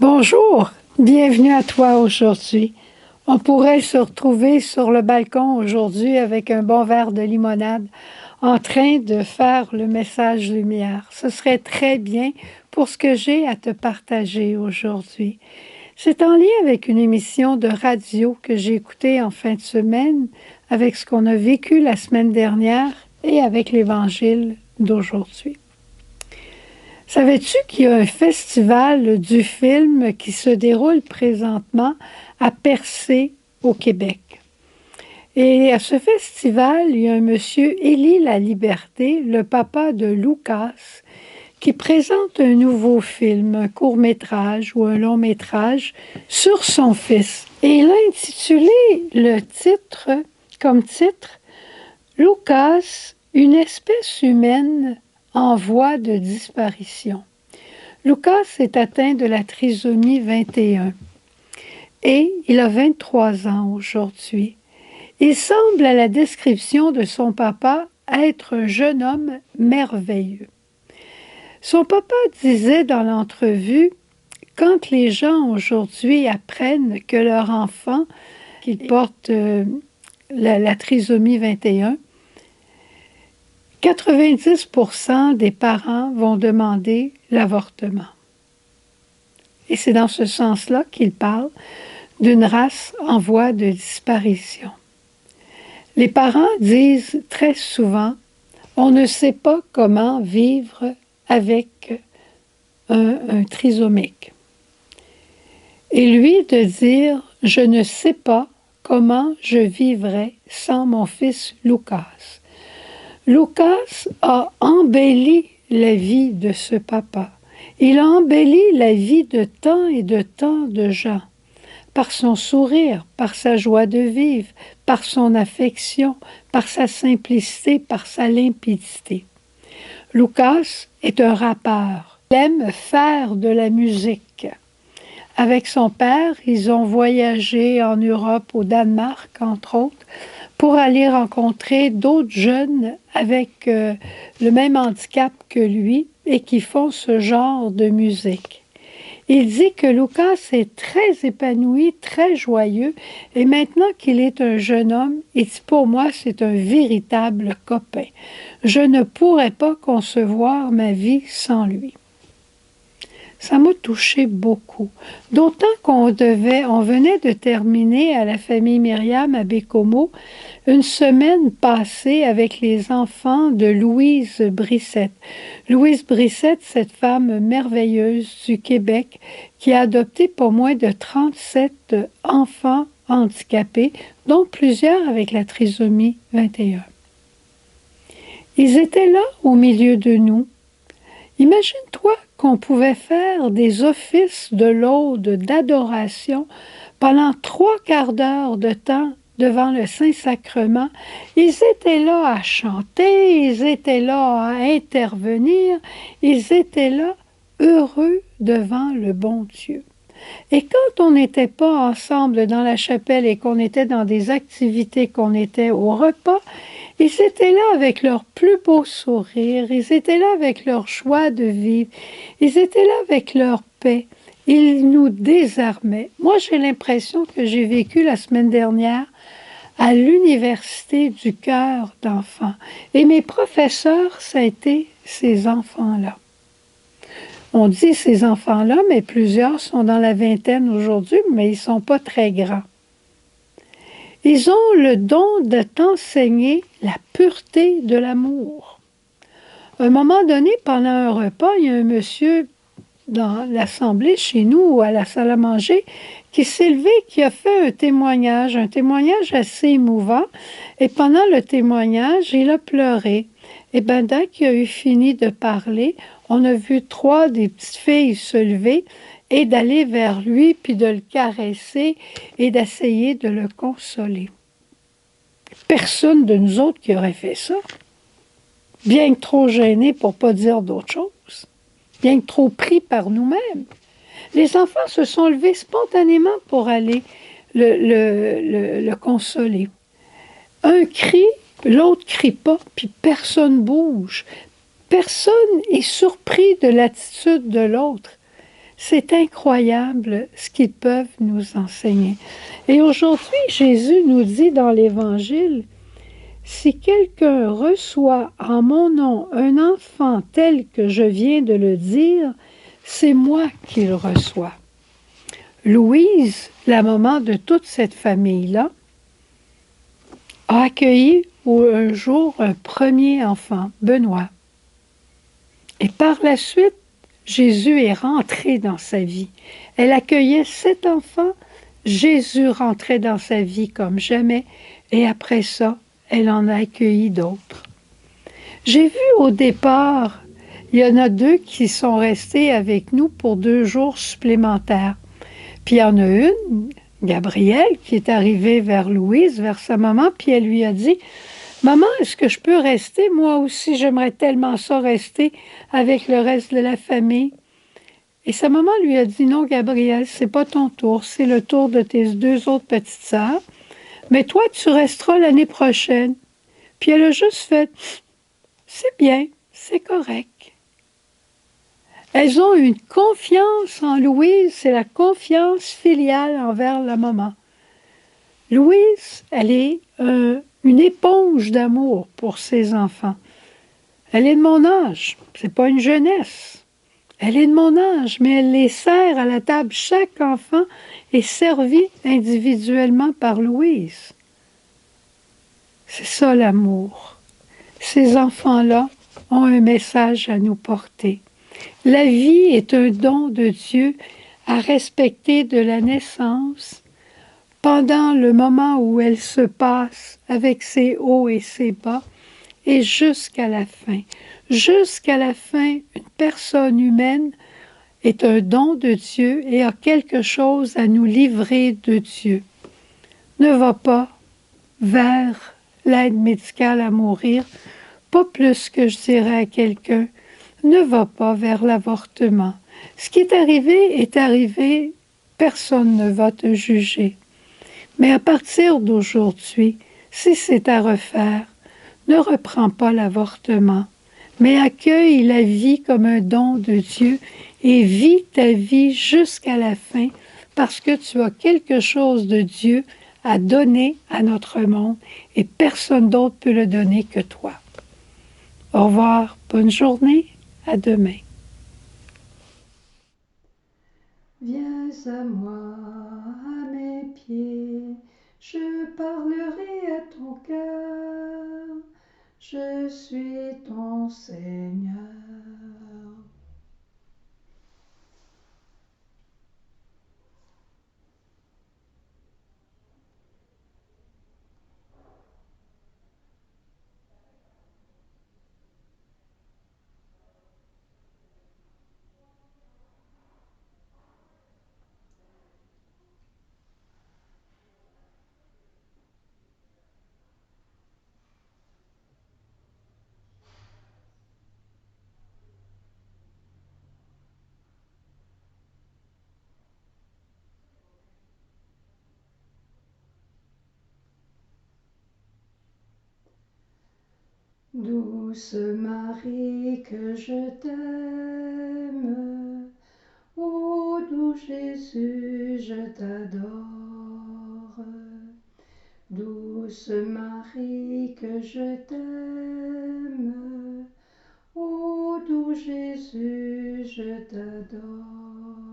Bonjour, bienvenue à toi aujourd'hui. On pourrait se retrouver sur le balcon aujourd'hui avec un bon verre de limonade en train de faire le message lumière. Ce serait très bien pour ce que j'ai à te partager aujourd'hui. C'est en lien avec une émission de radio que j'ai écoutée en fin de semaine avec ce qu'on a vécu la semaine dernière et avec l'Évangile d'aujourd'hui. Savais-tu qu'il y a un festival du film qui se déroule présentement à Percé, au Québec? Et à ce festival, il y a un monsieur, Élie Laliberté, le papa de Lucas, qui présente un nouveau film, un court-métrage ou un long-métrage sur son fils. Et il a intitulé le titre, comme titre, Lucas, une espèce humaine en voie de disparition. Lucas est atteint de la trisomie 21 et il a 23 ans aujourd'hui. Il semble, à la description de son papa, être un jeune homme merveilleux. Son papa disait dans l'entrevue, quand les gens aujourd'hui apprennent que leur enfant, qui porte la trisomie 21, 90% des parents vont demander l'avortement. Et c'est dans ce sens-là qu'il parle d'une race en voie de disparition. Les parents disent très souvent, on ne sait pas comment vivre avec un trisomique. Et lui de dire, je ne sais pas comment je vivrai sans mon fils Lucas. Lucas a embelli la vie de ce papa. Il a embelli la vie de tant et de tant de gens, par son sourire, par sa joie de vivre, par son affection, par sa simplicité, par sa limpidité. Lucas est un rappeur. Il aime faire de la musique. Avec son père, ils ont voyagé en Europe, au Danemark, entre autres, pour aller rencontrer d'autres jeunes avec le même handicap que lui et qui font ce genre de musique. Il dit que Lucas est très épanoui, très joyeux, et maintenant qu'il est un jeune homme, il dit, pour moi, c'est un véritable copain. Je ne pourrais pas concevoir ma vie sans lui. Ça m'a touché beaucoup. D'autant qu'on venait de terminer à la famille Myriam à Bécomo une semaine passée avec les enfants de Louise Brissette. Louise Brissette, cette femme merveilleuse du Québec qui a adopté pas moins de 37 enfants handicapés, dont plusieurs avec la trisomie 21. Ils étaient là au milieu de nous. Imagine-toi qu'on pouvait faire des offices de laude, d'adoration pendant 3/4 d'heure de temps devant le Saint-Sacrement. Ils étaient là à chanter, ils étaient là à intervenir, ils étaient là heureux devant le bon Dieu. Et quand on n'était pas ensemble dans la chapelle et qu'on était dans des activités, qu'on était au repas, ils étaient là avec leur plus beau sourire, ils étaient là avec leur joie de vivre, ils étaient là avec leur paix. Ils nous désarmaient. Moi, j'ai l'impression que j'ai vécu la semaine dernière à l'université du cœur d'enfants. Et mes professeurs, ça a été ces enfants-là. On dit ces enfants-là, mais plusieurs sont dans la vingtaine aujourd'hui, mais ils ne sont pas très grands. Ils ont le don de t'enseigner la pureté de l'amour. À un moment donné, pendant un repas, il y a un monsieur dans l'assemblée chez nous ou à la salle à manger qui s'est levé, qui a fait un témoignage assez émouvant. Et pendant le témoignage, il a pleuré. Et bien, dès qu'il a eu fini de parler, on a vu 3 des petites filles se lever et d'aller vers lui, puis de le caresser et d'essayer de le consoler. Personne de nous autres qui aurait fait ça. Bien que trop gênés pour ne pas dire d'autre chose. Bien que trop pris par nous-mêmes. Les enfants se sont levés spontanément pour aller le consoler. Un crie, l'autre crie pas, puis personne bouge. Personne est surpris de l'attitude de l'autre. C'est incroyable ce qu'ils peuvent nous enseigner. Et aujourd'hui, Jésus nous dit dans l'Évangile, si quelqu'un reçoit en mon nom un enfant tel que je viens de le dire, c'est moi qu'il reçoit. Louise, la maman de toute cette famille-là, a accueilli un jour un premier enfant, Benoît. Et par la suite, Jésus est rentré dans sa vie. Elle accueillait cet enfant, Jésus rentrait dans sa vie comme jamais, et après ça, elle en a accueilli d'autres. J'ai vu au départ, il y en a 2 qui sont restés avec nous pour 2 jours supplémentaires. Puis il y en a une, Gabrielle, qui est arrivée vers Louise, vers sa maman, puis elle lui a dit, Maman, est-ce que je peux rester? Moi aussi, j'aimerais tellement ça rester avec le reste de la famille. Et sa maman lui a dit, non, Gabrielle, c'est pas ton tour, c'est le tour de tes 2 autres petites sœurs. Mais toi, tu resteras l'année prochaine. Puis elle a juste fait, c'est bien, c'est correct. Elles ont une confiance en Louise, c'est la confiance filiale envers la maman. Louise, elle est une éponge d'amour pour ses enfants. Elle est de mon âge, c'est pas une jeunesse. Elle est de mon âge, mais elle les sert à la table. Chaque enfant est servi individuellement par Louise. C'est ça l'amour. Ces enfants-là ont un message à nous porter. La vie est un don de Dieu à respecter de la naissance pendant le moment où elle se passe avec ses hauts et ses bas et jusqu'à la fin. Jusqu'à la fin, une personne humaine est un don de Dieu et a quelque chose à nous livrer de Dieu. Ne va pas vers l'aide médicale à mourir, pas plus que je dirais à quelqu'un, ne va pas vers l'avortement. Ce qui est arrivé, personne ne va te juger. Mais à partir d'aujourd'hui, si c'est à refaire, ne reprends pas l'avortement, mais accueille la vie comme un don de Dieu et vis ta vie jusqu'à la fin parce que tu as quelque chose de Dieu à donner à notre monde et personne d'autre peut le donner que toi. Au revoir, bonne journée, à demain. Viens à moi, à mes pieds, je parlerai à ton cœur, je suis ton Seigneur. Douce Marie, que je t'aime, ô doux Jésus, je t'adore. Douce Marie, que je t'aime, ô doux Jésus, je t'adore.